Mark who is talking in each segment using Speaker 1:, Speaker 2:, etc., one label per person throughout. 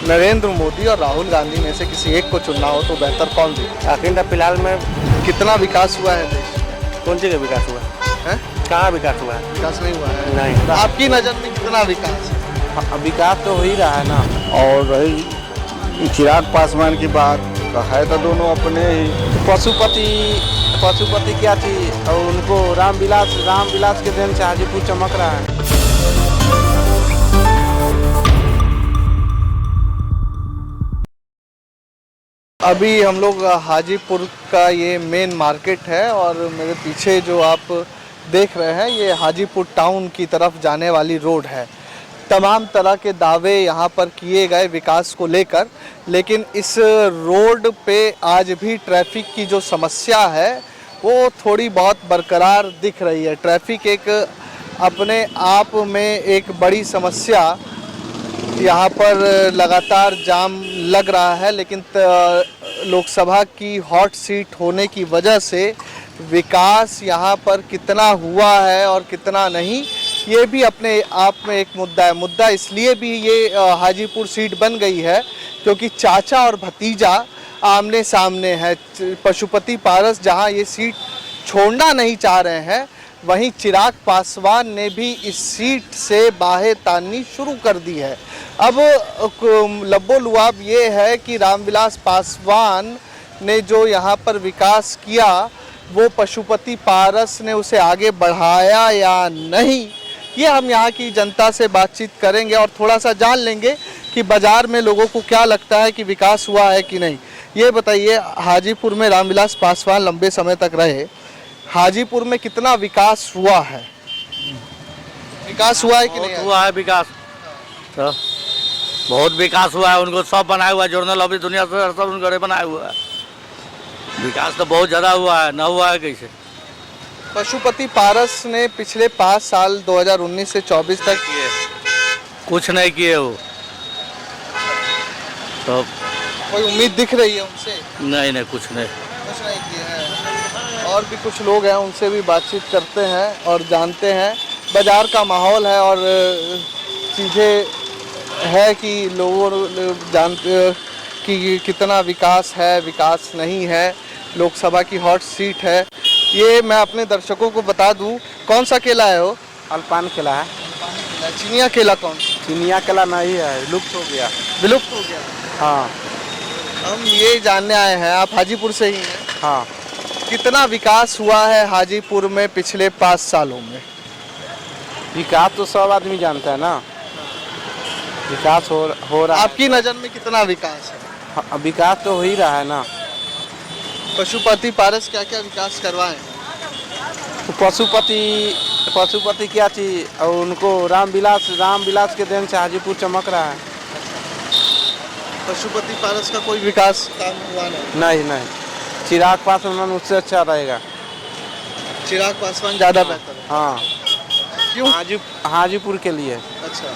Speaker 1: नरेंद्र मोदी और राहुल गांधी में से किसी एक को चुनना हो तो बेहतर कौन दिखे?
Speaker 2: अखिल फिलहाल में
Speaker 1: कितना विकास हुआ है देश में?
Speaker 2: कौन सी का विकास हुआ
Speaker 1: है?
Speaker 2: कहाँ विकास हुआ है?
Speaker 1: विकास नहीं हुआ है।
Speaker 2: नहीं।
Speaker 1: तो आपकी नज़र में कितना विकास है?
Speaker 2: विकास तो हो ही रहा है ना।
Speaker 3: और रही चिराग पासवान की बात, है तो दोनों अपने ही।
Speaker 2: पशुपति क्या थी और उनको रामविलास के देन से हाजीपुर चमक रहा है।
Speaker 1: अभी हम लोग हाजीपुर का ये मेन मार्केट है और मेरे पीछे जो आप देख रहे हैं ये हाजीपुर टाउन की तरफ जाने वाली रोड है। तमाम तरह के दावे यहाँ पर किए गए विकास को लेकर, लेकिन इस रोड पे आज भी ट्रैफिक की जो समस्या है वो थोड़ी बहुत बरकरार दिख रही है। ट्रैफिक एक अपने आप में एक बड़ी समस्या, यहाँ पर लगातार जाम लग रहा है, लेकिन लोकसभा की हॉट सीट होने की वजह से विकास यहाँ पर कितना हुआ है और कितना नहीं, ये भी अपने आप में एक मुद्दा है। मुद्दा इसलिए भी ये हाजीपुर सीट बन गई है क्योंकि चाचा और भतीजा आमने सामने है। पशुपति पारस जहाँ ये सीट छोड़ना नहीं चाह रहे हैं, वहीं चिराग पासवान ने भी इस सीट से बाहें ताननी शुरू कर दी है। अब लब्बो लुआब ये है कि रामविलास पासवान ने जो यहाँ पर विकास किया वो पशुपति पारस ने उसे आगे बढ़ाया या नहीं, ये हम यहाँ की जनता से बातचीत करेंगे और थोड़ा सा जान लेंगे कि बाज़ार में लोगों को क्या लगता है कि विकास हुआ है कि नहीं। ये बताइए, हाजीपुर में रामविलास पासवान लंबे समय तक रहे, हाजीपुर में कितना विकास हुआ है? विकास हुआ है कि नहीं?
Speaker 2: हुआ है विकास, तो बहुत विकास हुआ है। उनको सब बनाया हुआ है, जर्नल अभी दुनिया से सब उनके बनाया हुआ है। विकास तो बहुत ज़्यादा हुआ है, ना हुआ है कैसे?
Speaker 1: पशुपति पारस ने पिछले 5 साल 2019 से 24 तक
Speaker 2: किए, कुछ नहीं किए वो तो।
Speaker 1: कोई उम्मीद दिख रही है उनसे?
Speaker 2: नहीं, कुछ नहीं
Speaker 1: किए हैं। और भी कुछ लोग हैं, उनसे भी बातचीत करते हैं और जानते हैं। बाज़ार का माहौल है और चीज़ें है कि लोगों जानते कि कितना विकास है, विकास नहीं है। लोकसभा की हॉट सीट है। ये मैं अपने दर्शकों को बता दूं, कौन सा केला है वो?
Speaker 2: अल्पान केला है।
Speaker 1: चिनिया केला कौन?
Speaker 2: चिनिया केला नहीं है, लुप्त हो गया।
Speaker 1: विलुप्त हो गया?
Speaker 2: हाँ।
Speaker 1: हम ये जानने आए हैं, आप हाजीपुर से ही हैं?
Speaker 2: हाँ।
Speaker 1: कितना विकास हुआ है हाजीपुर में पिछले 5 सालों में?
Speaker 2: विकास तो सब आदमी जानता है ना, विकास हो रहा है।
Speaker 1: आपकी नज़र में कितना विकास है?
Speaker 2: हाँ, विकास तो हो ही रहा है ना।
Speaker 1: पशुपति पारस क्या क्या विकास करवाए?
Speaker 2: तो पशुपति क्या थी और उनको रामविलास के देन से हाजीपुर चमक रहा है।
Speaker 1: पशुपति पारस का कोई विकास काम हुआ
Speaker 2: नहीं। चिराग पासवान उससे अच्छा रहेगा।
Speaker 1: चिराग पासवान ज़्यादा बेहतर है?
Speaker 2: हाँ।
Speaker 1: क्यों?
Speaker 2: हाजीपुर के लिए।
Speaker 1: अच्छा,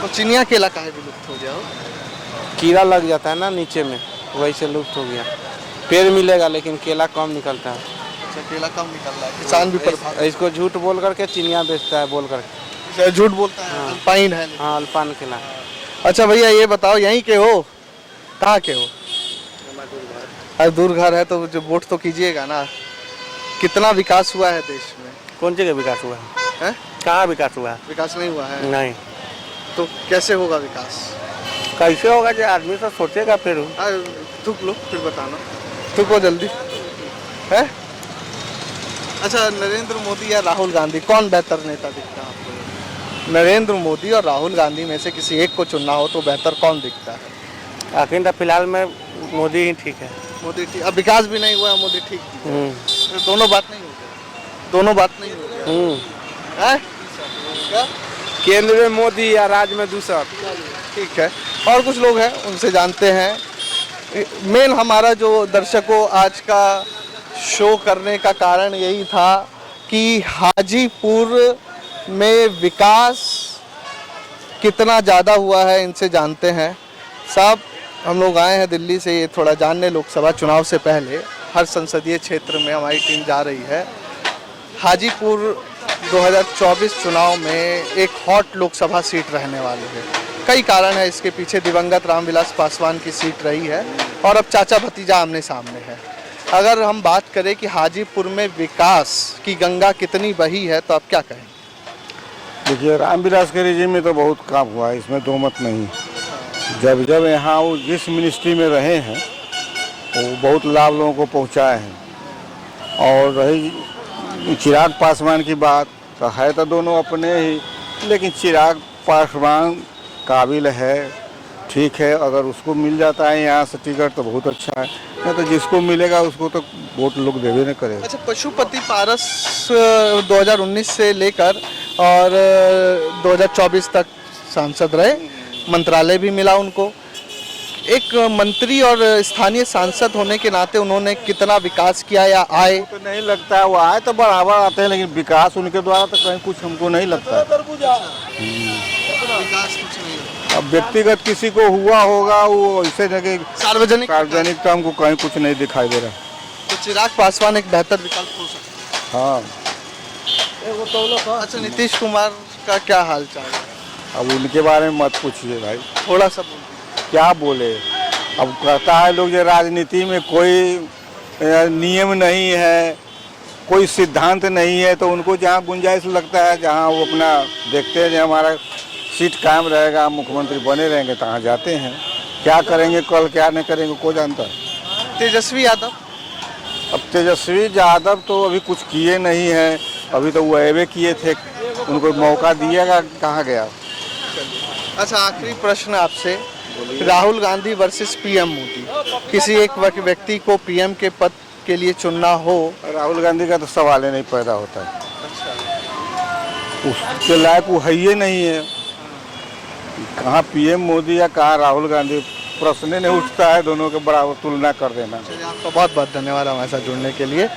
Speaker 1: तो चिनिया केला काहे विलुप्त हो गया हो?
Speaker 2: कीड़ा लग जाता है ना नीचे में, वही से लुप्त हो गया। पेड़ मिलेगा लेकिन केला कम निकलता है।
Speaker 1: अच्छा, केला कम निकल रहा है। किसान भी प्रभावित।
Speaker 2: इसको झूठ बोल करके चिनिया बेचता है, बोल करके।
Speaker 1: झूठ बोलता है। अल्पाइन है।
Speaker 2: हाँ, अल्पान केला।
Speaker 1: अच्छा भैया, ये बताओ यहीं के हो? कहाँ के हो? अरे दूर घर है तो जो वोट तो कीजिएगा ना। कितना विकास हुआ है देश में?
Speaker 2: कौन सी का विकास हुआ है? कहाँ विकास हुआ है?
Speaker 1: विकास नहीं हुआ है।
Speaker 2: नहीं।
Speaker 1: तो कैसे होगा विकास?
Speaker 2: कैसे होगा जो आदमी तो सोचेगा फिर।
Speaker 1: थूक लो फिर बताना। थूको जल्दी है। अच्छा, नरेंद्र मोदी या राहुल गांधी, कौन बेहतर नेता दिखता है आपको? नरेंद्र मोदी और राहुल गांधी में से किसी एक को चुनना हो तो बेहतर कौन दिखता है?
Speaker 2: अखिल फिलहाल में मोदी ही ठीक है।
Speaker 1: मोदी ठीक? अब विकास भी नहीं हुआ, मोदी ठीक है। तो दोनों बात नहीं हो गया। दोनों बात नहीं हो गया। क्या?
Speaker 2: केंद्र में मोदी या राज्य में दूसरा।
Speaker 1: ठीक है। और कुछ लोग हैं, उनसे जानते हैं। मेन हमारा जो दर्शकों आज का शो करने का कारण यही था कि हाजीपुर में विकास कितना ज़्यादा हुआ है, इनसे जानते हैं। साहब, हम लोग आए हैं दिल्ली से ये थोड़ा जानने। लोकसभा चुनाव से पहले हर संसदीय क्षेत्र में हमारी टीम जा रही है। हाजीपुर 2024 चुनाव में एक हॉट लोकसभा सीट रहने वाली है। कई कारण है इसके पीछे। दिवंगत रामविलास पासवान की सीट रही है और अब चाचा भतीजा आमने सामने है। अगर हम बात करें कि हाजीपुर में विकास की गंगा कितनी बही है तो आप क्या कहें?
Speaker 3: देखिए, रामविलास के रिजीम में तो बहुत काम हुआ है, इसमें दो मत नहीं। जब जब यहाँ वो जिस मिनिस्ट्री में रहे हैं वो बहुत लाभ लोगों को पहुँचाए हैं। और रही चिराग पासवान की बात, तो है तो दोनों अपने ही, लेकिन चिराग पासवान काबिल है, ठीक है। अगर उसको मिल जाता है यहाँ से टिकट तो बहुत अच्छा है, नहीं तो जिसको मिलेगा उसको तो वोट लोग देवे नहीं करेगा।
Speaker 1: अच्छा, पशुपति पारस 2019 से लेकर और 2024 तक सांसद रहे, मंत्रालय भी मिला उनको। एक मंत्री और स्थानीय सांसद होने के नाते उन्होंने कितना विकास किया या आए?
Speaker 3: तो नहीं लगता है वो आए तो बराबर आते हैं, लेकिन विकास उनके द्वारा तो कहीं कुछ हमको नहीं लगता है।
Speaker 1: विकास कुछ नहीं।
Speaker 3: अब व्यक्तिगत किसी को हुआ होगा, वो ऐसे जगह
Speaker 1: सार्वजनिक
Speaker 3: तो हमको कहीं कुछ नहीं दिखाई दे रहा।
Speaker 1: तो चिराग पासवान एक बेहतर विकल्प हो सकता
Speaker 3: हाँ,
Speaker 1: है। अच्छा, नीतीश कुमार का क्या हाल चाल है?
Speaker 3: अब उनके बारे में मत पूछिए भाई,
Speaker 1: थोड़ा सा बोलिए।
Speaker 3: क्या बोले। अब कहता है लोग जो राजनीति में कोई नियम नहीं है, कोई सिद्धांत नहीं है, तो उनको जहाँ गुंजाइश लगता है, जहाँ वो अपना देखते हैं जो हमारा सीट कायम रहेगा, मुख्यमंत्री बने रहेंगे, तहाँ जाते हैं। क्या करेंगे कल, क्या नहीं करेंगे, कोई जानता है।
Speaker 1: तेजस्वी यादव?
Speaker 3: अब तेजस्वी यादव तो अभी कुछ किए नहीं हैं, अभी तो वो एवे किए थे, उनको मौका दिएगा, कहाँ गया।
Speaker 1: अच्छा, आखिरी प्रश्न आपसे, राहुल गांधी वर्सेस पीएम मोदी, किसी एक व्यक्ति को पीएम के पद के लिए चुनना हो?
Speaker 3: राहुल गांधी का तो सवाल ही नहीं पैदा होता है, उसके लायक वो है ही नहीं है। कहाँ पीएम मोदी या कहाँ राहुल गांधी, प्रश्न नहीं उठता है, दोनों के बराबर तुलना कर देना।
Speaker 1: आपका बहुत बहुत धन्यवाद हमारे साथ जुड़ने के लिए।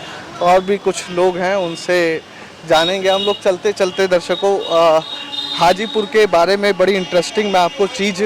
Speaker 1: और भी कुछ लोग हैं, उनसे जानेंगे हम लोग। चलते चलते दर्शकों, हाजीपुर के बारे में बड़ी इंटरेस्टिंग मैं आपको चीज़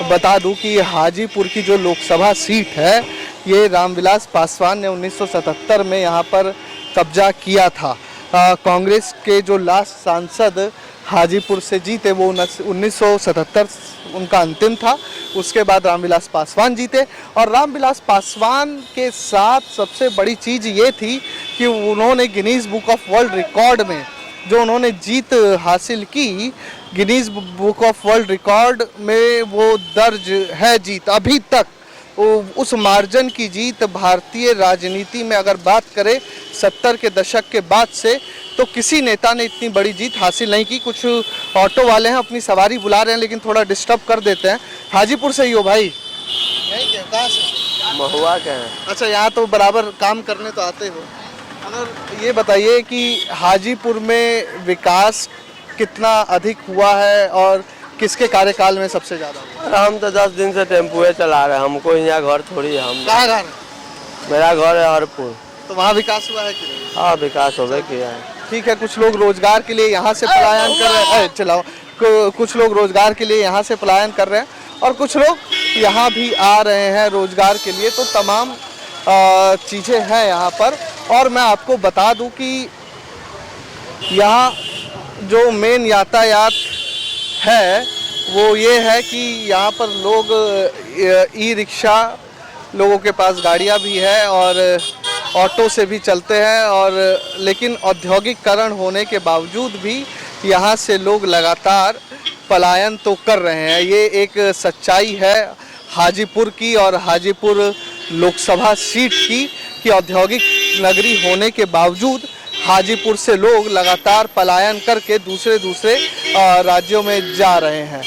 Speaker 1: बता दूं कि हाजीपुर की जो लोकसभा सीट है, ये रामविलास पासवान ने 1977 में यहाँ पर कब्जा किया था। कांग्रेस के जो लास्ट सांसद हाजीपुर से जीते वो 1977 उनका अंतिम था। उसके बाद रामविलास पासवान जीते और रामविलास पासवान के साथ सबसे बड़ी चीज़ ये थी कि उन्होंने Guinness book of world record में जो उन्होंने जीत हासिल की, Guinness book of world record में वो दर्ज है जीत अभी तक। उस मार्जिन की जीत भारतीय राजनीति में अगर बात करें 70 के दशक के बाद से, तो किसी नेता ने इतनी बड़ी जीत हासिल नहीं की। कुछ ऑटो वाले हैं, अपनी सवारी बुला रहे हैं, लेकिन थोड़ा डिस्टर्ब कर देते हैं। हाजीपुर से ही हो भाई? यहीं के, कहाँ से?
Speaker 4: महुआ के हैं।
Speaker 1: अच्छा, यहाँ तो बराबर काम करने तो आते हो। अगर ये बताइए कि हाजीपुर में विकास कितना अधिक हुआ है और किसके कार्यकाल में सबसे ज़्यादा हुआ?
Speaker 4: हम तो 10 दिन से टेम्पुए चला रहे हैं, हमको यहाँ घर थोड़ी है। हम
Speaker 1: कहाँ घर है?
Speaker 4: मेरा घर है हरपुर।
Speaker 1: तो वहाँ विकास हुआ है कि नहीं?
Speaker 4: हाँ, विकास हो किया है।
Speaker 1: ठीक है, कुछ लोग रोजगार के लिए यहाँ से पलायन कर रहे हैं। चलाओ, कुछ लोग रोजगार के लिए यहाँ से पलायन कर रहे हैं और कुछ लोग यहाँ भी आ रहे हैं रोजगार के लिए। तो तमाम चीज़ें हैं यहाँ पर। और मैं आपको बता दूँ कि यहाँ जो मेन यातायात है वो ये है कि यहाँ पर लोग ई रिक्शा, लोगों के पास गाड़ियाँ भी है और ऑटो से भी चलते हैं। और लेकिन औद्योगिकरण होने के बावजूद भी यहाँ से लोग लगातार पलायन तो कर रहे हैं। ये एक सच्चाई है हाजीपुर की और हाजीपुर लोकसभा सीट की कि औद्योगिक नगरी होने के बावजूद हाजीपुर से लोग लगातार पलायन करके दूसरे राज्यों में जा रहे हैं।